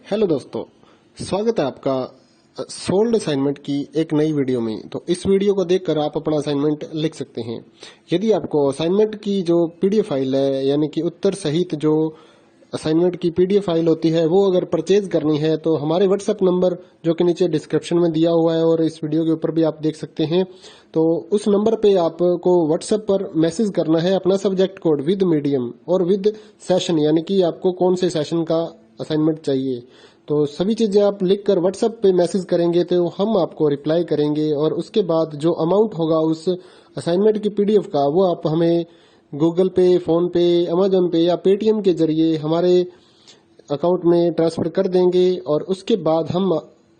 Hello दोस्तों, स्वागत है आपका सोल्ड असाइनमेंट की एक नई वीडियो में। तो इस वीडियो को देखकर आप अपना असाइनमेंट लिख सकते हैं। यदि आपको असाइनमेंट की जो पीडीएफ फाइल है, यानी कि उत्तर सहित जो असाइनमेंट की पीडीएफ फाइल होती है, वो अगर परचेज करनी है तो हमारे व्हाट्सएप नंबर जो कि नीचे डिस्क्रिप्शन में दिया हुआ है और इस वीडियो के ऊपर भी आप देख सकते हैं, तो उस नंबर पे आपको व्हाट्सएप पर मैसेज करना है अपना सब्जेक्ट कोड विद मीडियम और विद सेशन, यानी कि आपको कौन से सेशन का असाइनमेंट चाहिए। तो सभी चीजें आप लिखकर व्हाट्सएप पे मैसेज करेंगे तो हम आपको रिप्लाई करेंगे और उसके बाद जो अमाउंट होगा उस असाइनमेंट की पीडीएफ का, वो आप हमें गूगल पे, फोन पे, अमेजोन पे या पेटीएम के जरिए हमारे अकाउंट में ट्रांसफर कर देंगे। और उसके बाद हम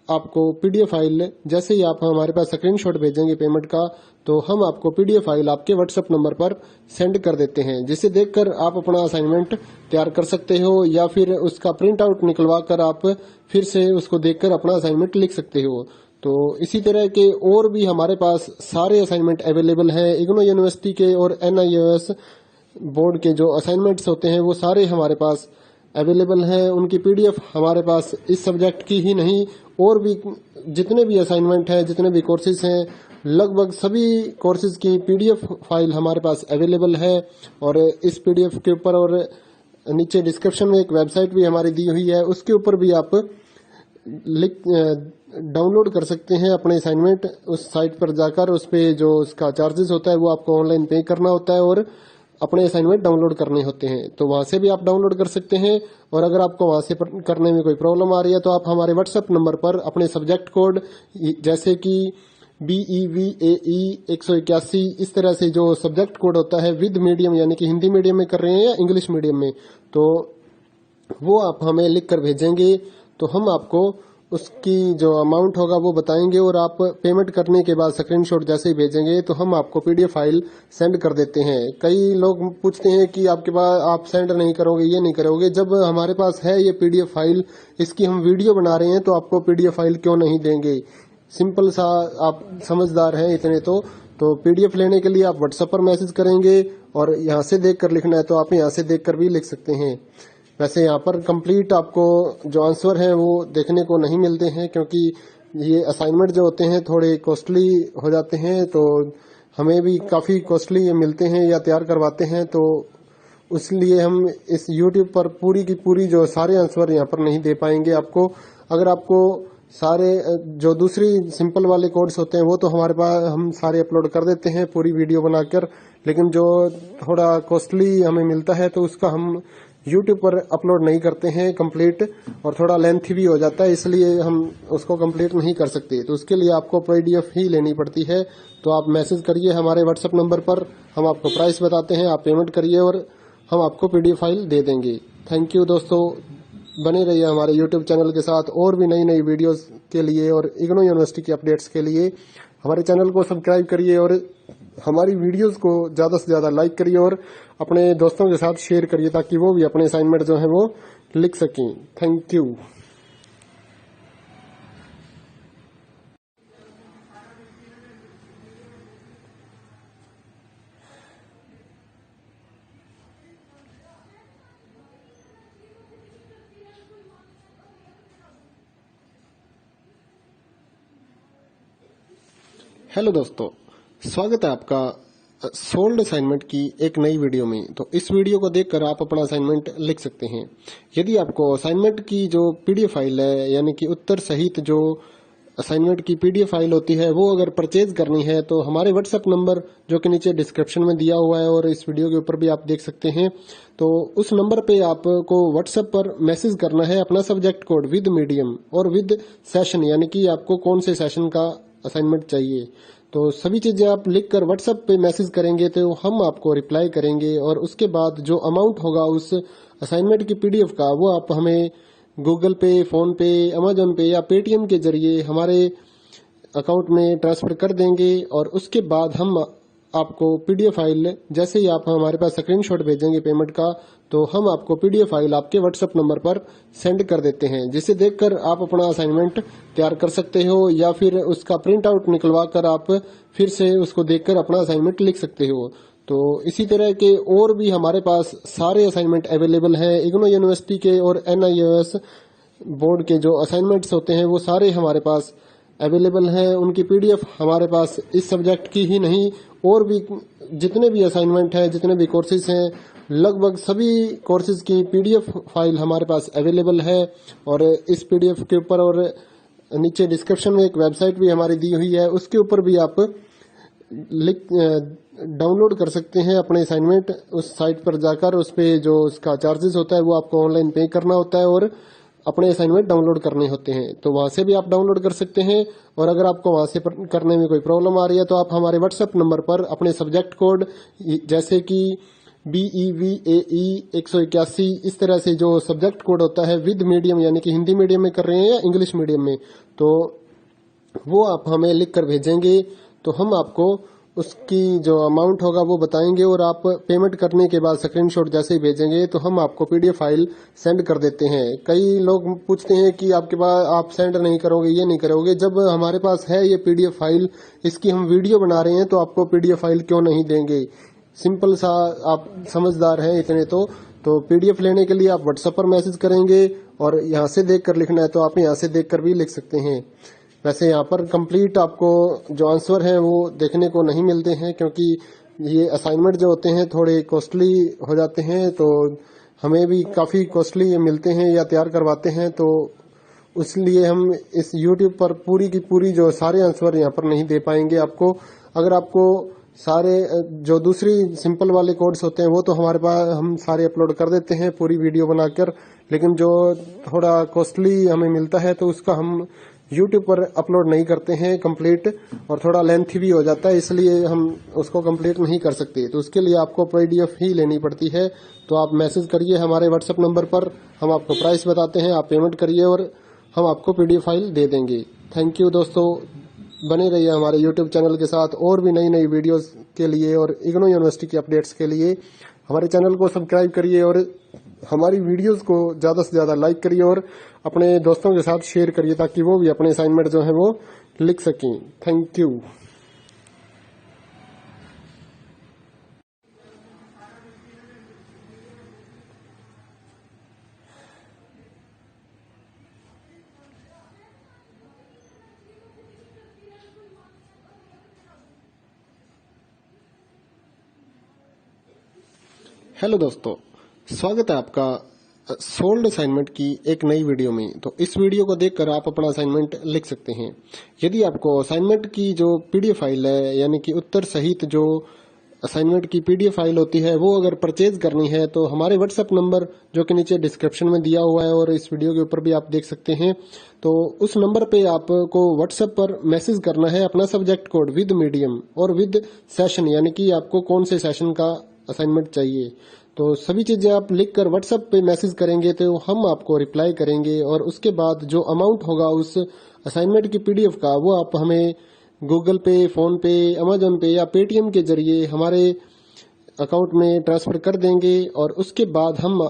आपको पीडीएफ फाइल, जैसे ही आप हमारे पास स्क्रीनशॉट भेजेंगे पेमेंट का, तो हम आपको पीडीएफ फाइल आपके व्हाट्सएप नंबर पर सेंड कर देते हैं, जिसे देखकर आप अपना असाइनमेंट तैयार कर सकते हो या फिर उसका प्रिंट आउट निकलवा कर आप फिर से उसको देखकर अपना असाइनमेंट लिख सकते हो। तो इसी तरह के और भी हमारे पास सारे असाइनमेंट अवेलेबल हैं। इग्नो यूनिवर्सिटी के और एनआईओएस बोर्ड के जो असाइनमेंट्स होते हैं वो सारे हमारे पास अवेलेबल हैं। उनकी पीडीएफ हमारे पास इस सब्जेक्ट की ही नहीं, और भी जितने भी असाइनमेंट हैं, जितने भी कोर्सेज हैं, लगभग सभी कोर्सेज की पीडीएफ फाइल हमारे पास अवेलेबल है। और इस पीडीएफ के ऊपर और नीचे डिस्क्रिप्शन में एक वेबसाइट भी हमारी दी हुई है, उसके ऊपर भी आप डाउनलोड कर सकते हैं अपने असाइनमेंट। उस साइट पर जाकर उस पे जो उसका चार्जेस होता है वो आपको ऑनलाइन पे करना होता है और अपने असाइनमेंट डाउनलोड करने होते हैं, तो वहां से भी आप डाउनलोड कर सकते हैं। और अगर आपको वहां से करने में कोई प्रॉब्लम आ रही है तो आप हमारे व्हाट्सएप नंबर पर अपने सब्जेक्ट कोड, जैसे कि BEVAE 181, इस तरह से जो सब्जेक्ट कोड होता है विद मीडियम, यानी कि हिंदी मीडियम में कर रहे हैं या इंग्लिश मीडियम में, तो वो आप हमें लिख कर भेजेंगे तो हम आपको उसकी जो अमाउंट होगा वो बताएंगे। और आप पेमेंट करने के बाद स्क्रीनशॉट जैसे ही भेजेंगे तो हम आपको पीडीएफ फाइल सेंड कर देते हैं। कई लोग पूछते हैं कि आपके पास आप सेंड नहीं करोगे, ये नहीं करोगे। जब हमारे पास है ये पीडीएफ फाइल, इसकी हम वीडियो बना रहे हैं, तो आपको पीडीएफ फाइल क्यों नहीं देंगे। सिंपल सा, आप समझदार हैं इतने तो पीडीएफ लेने के लिए आप व्हाट्सएप पर मैसेज करेंगे और यहाँ से देख कर लिखना है तो आप यहाँ से देख कर भी लिख सकते हैं। वैसे यहाँ पर कंप्लीट आपको जो आंसर है वो देखने को नहीं मिलते हैं, क्योंकि ये असाइनमेंट जो होते हैं थोड़े कॉस्टली हो जाते हैं, तो हमें भी काफ़ी कॉस्टली मिलते हैं या तैयार करवाते हैं, तो इसलिए हम इस यूट्यूब पर पूरी की पूरी जो सारे आंसर यहाँ पर नहीं दे पाएंगे आपको। अगर आपको सारे जो दूसरी सिंपल वाले कोड्स होते हैं वो तो हमारे पास हम सारे अपलोड कर देते हैं पूरी वीडियो बनाकर, लेकिन जो थोड़ा कॉस्टली हमें मिलता है तो उसका हम यूट्यूब पर अपलोड नहीं करते हैं कंप्लीट, और थोड़ा लेंथी भी हो जाता है, इसलिए हम उसको कंप्लीट नहीं कर सकते। तो उसके लिए आपको पीडीएफ ही लेनी पड़ती है। तो आप मैसेज करिए हमारे व्हाट्सएप नंबर पर, हम आपको प्राइस बताते हैं, आप पेमेंट करिए और हम आपको पीडीएफ फाइल दे देंगे। थैंक यू दोस्तों, बने रहिए हमारे यूट्यूब चैनल के साथ और भी नई नई वीडियोस के लिए और इग्नो यूनिवर्सिटी की अपडेट्स के लिए हमारे चैनल को सब्सक्राइब करिए और हमारी वीडियोस को ज़्यादा से ज़्यादा लाइक करिए और अपने दोस्तों के साथ शेयर करिए, ताकि वो भी अपने असाइनमेंट जो है वो लिख सकें। Thank you. हेलो दोस्तों, स्वागत है आपका सोल्ड असाइनमेंट की एक नई वीडियो में। तो इस वीडियो को देखकर आप अपना असाइनमेंट लिख सकते हैं। यदि आपको असाइनमेंट की जो पीडीएफ फाइल है, यानी कि उत्तर सहित जो असाइनमेंट की पीडीएफ फाइल होती है, वो अगर परचेज करनी है तो हमारे व्हाट्सएप नंबर जो कि नीचे डिस्क्रिप्शन में दिया हुआ है और इस वीडियो के ऊपर भी आप देख सकते हैं, तो उस नंबर पे आपको व्हाट्सएप पर मैसेज करना है अपना सब्जेक्ट कोड विद मीडियम और विद सेशन, यानी कि आपको कौन से सेशन का असाइनमेंट चाहिए। तो सभी चीजें आप लिखकर व्हाट्सएप पे मैसेज करेंगे तो हम आपको रिप्लाई करेंगे और उसके बाद जो अमाउंट होगा उस असाइनमेंट की पीडीएफ का, वो आप हमें गूगल पे, फोन पे, अमेजोन पे या पेटीएम के जरिए हमारे अकाउंट में ट्रांसफर कर देंगे। और उसके बाद हम आपको पीडीएफ फाइल, जैसे ही आप हमारे पास स्क्रीनशॉट भेजेंगे पेमेंट का, तो हम आपको पीडीएफ फाइल आपके व्हाट्सएप नंबर पर सेंड कर देते हैं, जिसे देखकर आप अपना असाइनमेंट तैयार कर सकते हो या फिर उसका प्रिंट आउट निकलवा कर आप फिर से उसको देखकर अपना असाइनमेंट लिख सकते हो। तो इसी तरह के और भी हमारे पास सारे असाइनमेंट अवेलेबल हैं। इग्नो यूनिवर्सिटी के और एनआईओएस बोर्ड के जो असाइनमेंट्स होते हैं वो सारे हमारे पास अवेलेबल हैं। उनकी पीडीएफ हमारे पास इस सब्जेक्ट की ही नहीं और भी जितने भी असाइनमेंट हैं, जितने भी कोर्सेज हैं, लगभग सभी कोर्सेज की पीडीएफ फाइल हमारे पास अवेलेबल है। और इस पीडीएफ के ऊपर और नीचे डिस्क्रिप्शन में एक वेबसाइट भी हमारी दी हुई है, उसके ऊपर भी आप डाउनलोड कर सकते हैं अपने असाइनमेंट। उस साइट पर जाकर उस पे जो उसका चार्जेस होता है वो आपको ऑनलाइन पे करना होता है और अपने असाइनमेंट डाउनलोड करने होते हैं। तो वहां से भी आप डाउनलोड कर सकते हैं। और अगर आपको वहां से करने में कोई प्रॉब्लम आ रही है तो आप हमारे व्हाट्सएप नंबर पर अपने सब्जेक्ट कोड जैसे कि BEVAE 181 इस तरह से जो सब्जेक्ट कोड होता है विद मीडियम यानी कि हिंदी मीडियम में कर रहे हैं या इंग्लिश मीडियम में, तो वो आप हमें लिख कर भेजेंगे तो हम आपको उसकी जो अमाउंट होगा वो बताएंगे और आप पेमेंट करने के बाद स्क्रीनशॉट जैसे ही भेजेंगे तो हम आपको पीडीएफ फाइल सेंड कर देते हैं। कई लोग पूछते हैं कि आपके पास आप सेंड नहीं करोगे, ये नहीं करोगे। जब हमारे पास है ये पीडीएफ फाइल, इसकी हम वीडियो बना रहे हैं तो आपको पीडीएफ फाइल क्यों नहीं देंगे। सिंपल सा, आप समझदार हैं इतने तो पीडीएफ लेने के लिए आप व्हाट्सएप पर मैसेज करेंगे और यहाँ से देख कर लिखना है तो आप यहाँ से देख कर भी लिख सकते हैं। वैसे यहाँ पर कंप्लीट आपको जो आंसर है वो देखने को नहीं मिलते हैं क्योंकि ये असाइनमेंट जो होते हैं थोड़े कॉस्टली हो जाते हैं, तो हमें भी काफ़ी कॉस्टली मिलते हैं या तैयार करवाते हैं, तो इसलिए हम इस YouTube पर पूरी की पूरी जो सारे आंसर यहाँ पर नहीं दे पाएंगे आपको। अगर आपको सारे जो दूसरी सिंपल वाले कोड्स होते हैं वो तो हमारे पास हम सारे अपलोड कर देते हैं पूरी वीडियो बनाकर, लेकिन जो थोड़ा कॉस्टली हमें मिलता है तो उसका हम YouTube पर अपलोड नहीं करते हैं कंप्लीट, और थोड़ा लेंथी भी हो जाता है, इसलिए हम उसको कंप्लीट नहीं कर सकते। तो उसके लिए आपको पीडीएफ ही लेनी पड़ती है। तो आप मैसेज करिए हमारे व्हाट्सएप नंबर पर, हम आपको प्राइस बताते हैं, आप पेमेंट करिए और हम आपको पीडीएफ फाइल दे देंगे। थैंक यू दोस्तों, बने रहिए हमारे YouTube चैनल के साथ और भी नई नई वीडियोस के लिए और इग्नू यूनिवर्सिटी की अपडेट्स के लिए हमारे चैनल को सब्सक्राइब करिए और हमारी वीडियोस को ज़्यादा से ज़्यादा लाइक करिए और अपने दोस्तों के साथ शेयर करिए ताकि वो भी अपने असाइनमेंट जो है वो लिख सकें। Thank you. हेलो दोस्तों, स्वागत है आपका सोल्ड असाइनमेंट की एक नई वीडियो में। तो इस वीडियो को देखकर आप अपना असाइनमेंट लिख सकते हैं। यदि आपको असाइनमेंट की जो पीडीएफ फाइल है यानी कि उत्तर सहित जो असाइनमेंट की पीडीएफ फाइल होती है वो अगर परचेज करनी है तो हमारे व्हाट्सएप नंबर जो कि नीचे डिस्क्रिप्शन में दिया हुआ है और इस वीडियो के ऊपर भी आप देख सकते हैं, तो उस नंबर पे आपको व्हाट्सएप पर मैसेज करना है अपना सब्जेक्ट कोड विद मीडियम और विद सेशन यानी कि आपको कौन से सेशन का असाइनमेंट चाहिए। तो सभी चीजें आप लिखकर व्हाट्सएप पे मैसेज करेंगे तो हम आपको रिप्लाई करेंगे और उसके बाद जो अमाउंट होगा उस असाइनमेंट की पीडीएफ का वो आप हमें गूगल पे, फोन पे, अमेजोन पे या पेटीएम के जरिए हमारे अकाउंट में ट्रांसफर कर देंगे। और उसके बाद हम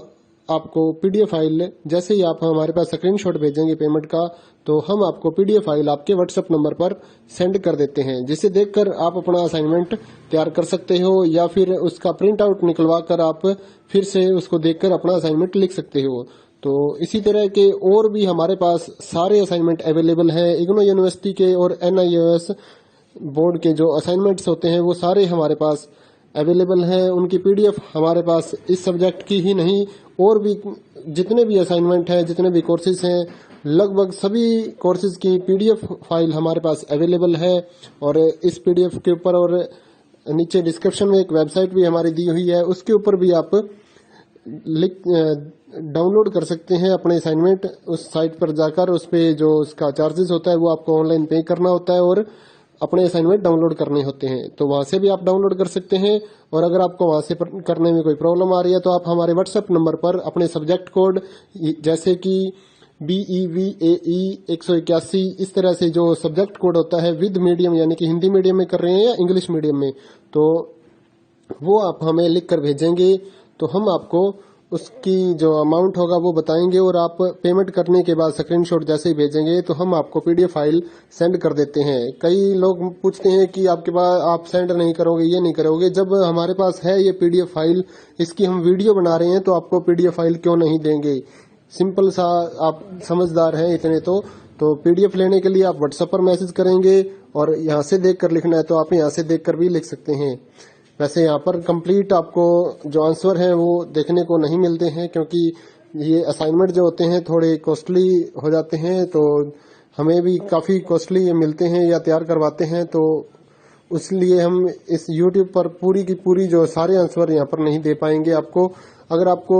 आपको पीडीएफ फाइल जैसे ही आप हमारे पास स्क्रीनशॉट भेजेंगे पेमेंट का, तो हम आपको पीडीएफ फाइल आपके व्हाट्सएप नंबर पर सेंड कर देते हैं, जिसे देखकर आप अपना असाइनमेंट तैयार कर सकते हो या फिर उसका प्रिंट आउट निकलवा कर आप फिर से उसको देखकर अपना असाइनमेंट लिख सकते हो। तो इसी तरह के और भी हमारे पास सारे असाइनमेंट अवेलेबल हैं। इग्नू यूनिवर्सिटी के और NIOS बोर्ड के जो असाइनमेंट्स होते हैं वो सारे हमारे पास अवेलेबल हैं। उनकी पीडीएफ हमारे पास इस सब्जेक्ट की ही नहीं और भी जितने भी असाइनमेंट हैं, जितने भी कोर्सेज हैं, लगभग सभी कोर्सेज की पीडीएफ फाइल हमारे पास अवेलेबल है। और इस पीडीएफ के ऊपर और नीचे डिस्क्रिप्शन में एक वेबसाइट भी हमारी दी हुई है, उसके ऊपर भी आप डाउनलोड कर सकते हैं अपने असाइनमेंट। उस साइट पर जाकर उस पे जो उसका चार्जेस होता है वो आपको ऑनलाइन पे करना होता है और अपने असाइनमेंट डाउनलोड करने होते हैं। तो वहां से भी आप डाउनलोड कर सकते हैं। और अगर आपको वहां से करने में कोई प्रॉब्लम आ रही है तो आप हमारे व्हाट्सएप नंबर पर अपने सब्जेक्ट कोड जैसे कि BEVAE 181 इस तरह से जो सब्जेक्ट कोड होता है विद मीडियम यानी कि हिंदी मीडियम में कर रहे हैं या इंग्लिश मीडियम में, तो वो आप हमें लिख कर भेजेंगे तो हम आपको उसकी जो अमाउंट होगा वो बताएंगे और आप पेमेंट करने के बाद स्क्रीनशॉट जैसे ही भेजेंगे तो हम आपको पीडीएफ फाइल सेंड कर देते हैं। कई लोग पूछते हैं कि आपके पास आप सेंड नहीं करोगे, ये नहीं करोगे। जब हमारे पास है ये पीडीएफ फाइल, इसकी हम वीडियो बना रहे हैं तो आपको पीडीएफ फाइल क्यों नहीं देंगे। सिंपल सा, आप समझदार हैं इतने तो पीडीएफ लेने के लिए आप व्हाट्सएप पर मैसेज करेंगे और यहाँ से देखकर लिखना है तो आप यहाँ से देखकर भी लिख सकते हैं। वैसे यहाँ पर कंप्लीट आपको जो आंसर है वो देखने को नहीं मिलते हैं, क्योंकि ये असाइनमेंट जो होते हैं थोड़े कॉस्टली हो जाते हैं, तो हमें भी काफ़ी कॉस्टली मिलते हैं या तैयार करवाते हैं, तो इसलिए हम इस YouTube पर पूरी की पूरी जो सारे आंसर यहाँ पर नहीं दे पाएंगे आपको। अगर आपको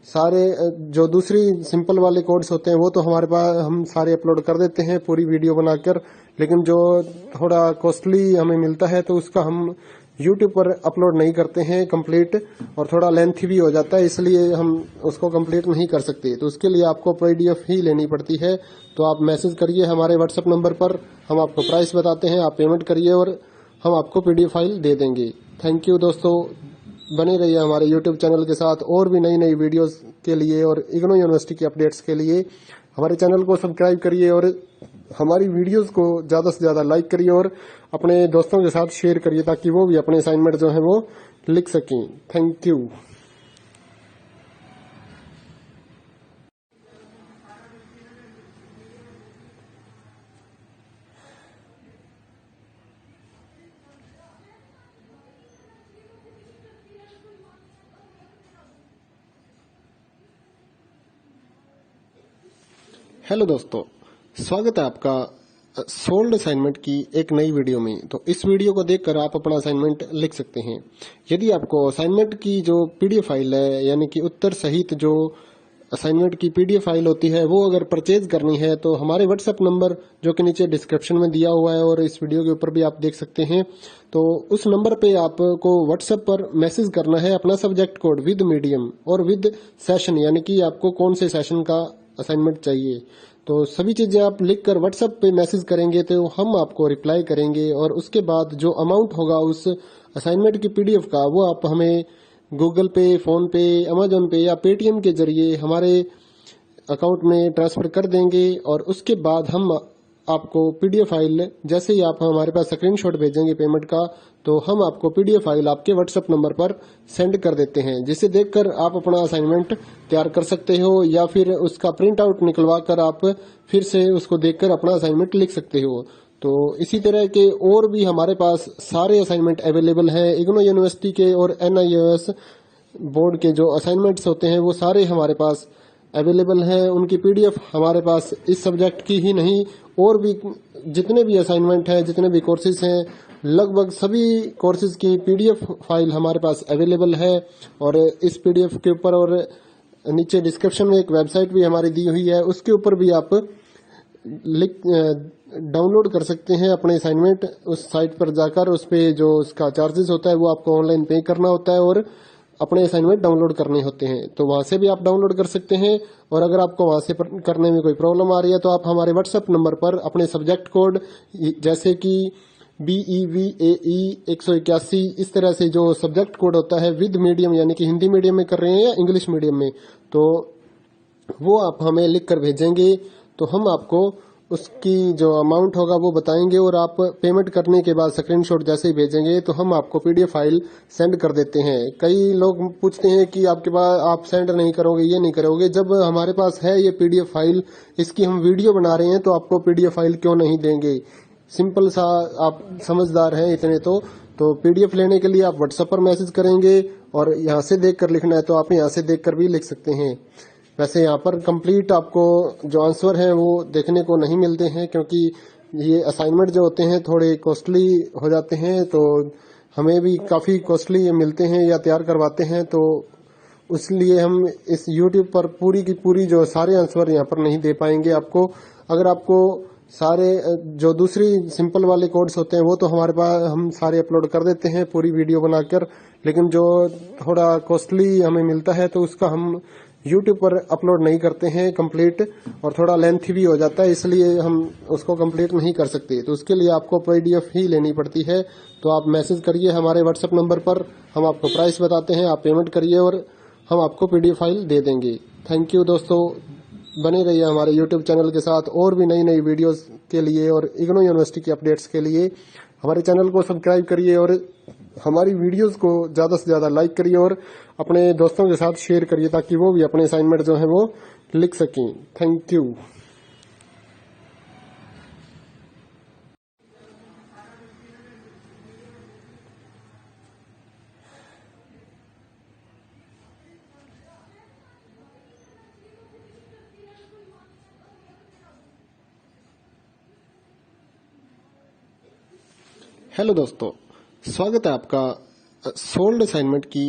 सारे जो दूसरी सिंपल वाले कोड्स होते हैं वो तो हमारे पास हम सारे अपलोड कर देते हैं पूरी वीडियो बनाकर, लेकिन जो थोड़ा कॉस्टली हमें मिलता है तो उसका हम YouTube पर अपलोड नहीं करते हैं कंप्लीट, और थोड़ा लेंथी भी हो जाता है, इसलिए हम उसको कंप्लीट नहीं कर सकते। तो उसके लिए आपको PDF ही लेनी पड़ती है। तो आप मैसेज करिए हमारे व्हाट्सएप नंबर पर, हम आपको प्राइस बताते हैं, आप पेमेंट करिए और हम आपको PDF फाइल दे देंगे। थैंक यू दोस्तों, बने रहिए हमारे YouTube चैनल के साथ और भी नई नई वीडियोस के लिए और इग्नू यूनिवर्सिटी की अपडेट्स के लिए हमारे चैनल को सब्सक्राइब करिए और हमारी वीडियोस को ज़्यादा से ज़्यादा लाइक करिए और अपने दोस्तों के साथ शेयर करिए ताकि वो भी अपने असाइनमेंट जो है वो लिख सकें। Thank you. हेलो दोस्तों, स्वागत है आपका सोल्ड असाइनमेंट की एक नई वीडियो में। तो इस वीडियो को देखकर आप अपना असाइनमेंट लिख सकते हैं। यदि आपको असाइनमेंट की जो PDF फाइल है, यानी कि उत्तर सहित जो असाइनमेंट की PDF फाइल होती है, वो अगर परचेज करनी है तो हमारे व्हाट्सएप नंबर जो कि नीचे डिस्क्रिप्शन में दिया हुआ है और इस वीडियो के ऊपर भी आप देख सकते हैं, तो उस नंबर पे आपको व्हाट्सएप पर मैसेज करना है अपना सब्जेक्ट कोड विद मीडियम और विद सेशन, यानी कि आपको कौन से सेशन का असाइनमेंट चाहिए। तो सभी चीजें आप लिखकर व्हाट्सएप पे मैसेज करेंगे तो हम आपको रिप्लाई करेंगे, और उसके बाद जो अमाउंट होगा उस असाइनमेंट की PDF का वो आप हमें गूगल पे, फोन पे, अमेजोन पे या पेटीएम के जरिए हमारे अकाउंट में ट्रांसफर कर देंगे। और उसके बाद हम आपको PDF फाइल, जैसे ही आप हमारे पास स्क्रीनशॉट भेजेंगे पेमेंट का, तो हम आपको PDF फाइल आपके व्हाट्सएप नंबर पर सेंड कर देते हैं, जिसे देखकर आप अपना असाइनमेंट तैयार कर सकते हो, या फिर उसका प्रिंट आउट निकलवा कर आप फिर से उसको देखकर अपना असाइनमेंट लिख सकते हो। तो इसी तरह के और भी हमारे पास सारे असाइनमेंट अवेलेबल हैं। इग्नू यूनिवर्सिटी के और NIOS बोर्ड के जो असाइनमेंट्स होते हैं वो सारे हमारे पास अवेलेबल है। उनकी PDF हमारे पास इस सब्जेक्ट की ही नहीं, और भी जितने भी असाइनमेंट हैं, जितने भी कोर्सेज हैं, लगभग सभी कोर्सेज की PDF फाइल हमारे पास अवेलेबल है। और इस PDF के ऊपर और नीचे डिस्क्रिप्शन में एक वेबसाइट भी हमारी दी हुई है, उसके ऊपर भी आप डाउनलोड कर सकते हैं अपने असाइनमेंट। उस साइट पर जाकर उस पे जो उसका चार्जेस होता है वो आपको ऑनलाइन पे करना होता है और अपने असाइनमेंट डाउनलोड करने होते हैं, तो वहां से भी आप डाउनलोड कर सकते हैं। और अगर आपको वहां से करने में कोई प्रॉब्लम आ रही है तो आप हमारे व्हाट्सएप नंबर पर अपने सब्जेक्ट कोड, जैसे कि BEVAE 181, इस तरह से जो सब्जेक्ट कोड होता है विद मीडियम, यानी कि हिंदी मीडियम में कर रहे हैं या इंग्लिश मीडियम में, तो वो आप हमें लिख कर भेजेंगे तो हम आपको उसकी जो अमाउंट होगा वो बताएंगे, और आप पेमेंट करने के बाद स्क्रीनशॉट जैसे ही भेजेंगे तो हम आपको PDF फाइल सेंड कर देते हैं। कई लोग पूछते हैं कि आपके पास आप सेंड नहीं करोगे, ये नहीं करोगे। जब हमारे पास है ये PDF फाइल, इसकी हम वीडियो बना रहे हैं, तो आपको PDF फाइल क्यों नहीं देंगे। सिंपल सा, आप समझदार हैं इतने तो PDF लेने के लिए आप व्हाट्सएप पर मैसेज करेंगे और यहाँ से देखकर लिखना है तो आप यहाँ से देखकर भी लिख सकते हैं। वैसे यहाँ पर कंप्लीट आपको जो आंसर है वो देखने को नहीं मिलते हैं, क्योंकि ये असाइनमेंट जो होते हैं थोड़े कॉस्टली हो जाते हैं, तो हमें भी काफ़ी कॉस्टली मिलते हैं या तैयार करवाते हैं, तो इसलिए हम इस YouTube पर पूरी की पूरी जो सारे आंसर यहाँ पर नहीं दे पाएंगे आपको। अगर आपको सारे जो दूसरी सिंपल वाले कोड्स होते हैं वो तो हमारे पास हम सारे अपलोड कर देते हैं पूरी वीडियो बनाकर, लेकिन जो थोड़ा कॉस्टली हमें मिलता है तो उसका हम YouTube पर अपलोड नहीं करते हैं कंप्लीट, और थोड़ा लेंथी भी हो जाता है, इसलिए हम उसको कंप्लीट नहीं कर सकते। तो उसके लिए आपको PDF ही लेनी पड़ती है। तो आप मैसेज करिए हमारे व्हाट्सएप नंबर पर, हम आपको प्राइस बताते हैं, आप पेमेंट करिए और हम आपको PDF फाइल दे देंगे। थैंक यू दोस्तों, बने रहिए हमारे YouTube चैनल के साथ और भी नई नई वीडियोस के लिए और इग्नू यूनिवर्सिटी की अपडेट्स के लिए हमारे चैनल को सब्सक्राइब करिए और हमारी वीडियोस को ज़्यादा से ज़्यादा लाइक करिए और अपने दोस्तों के साथ शेयर करिए ताकि वो भी अपने असाइनमेंट जो है वो लिख सकें। Thank you. हेलो दोस्तों, स्वागत है आपका सोल्ड असाइनमेंट की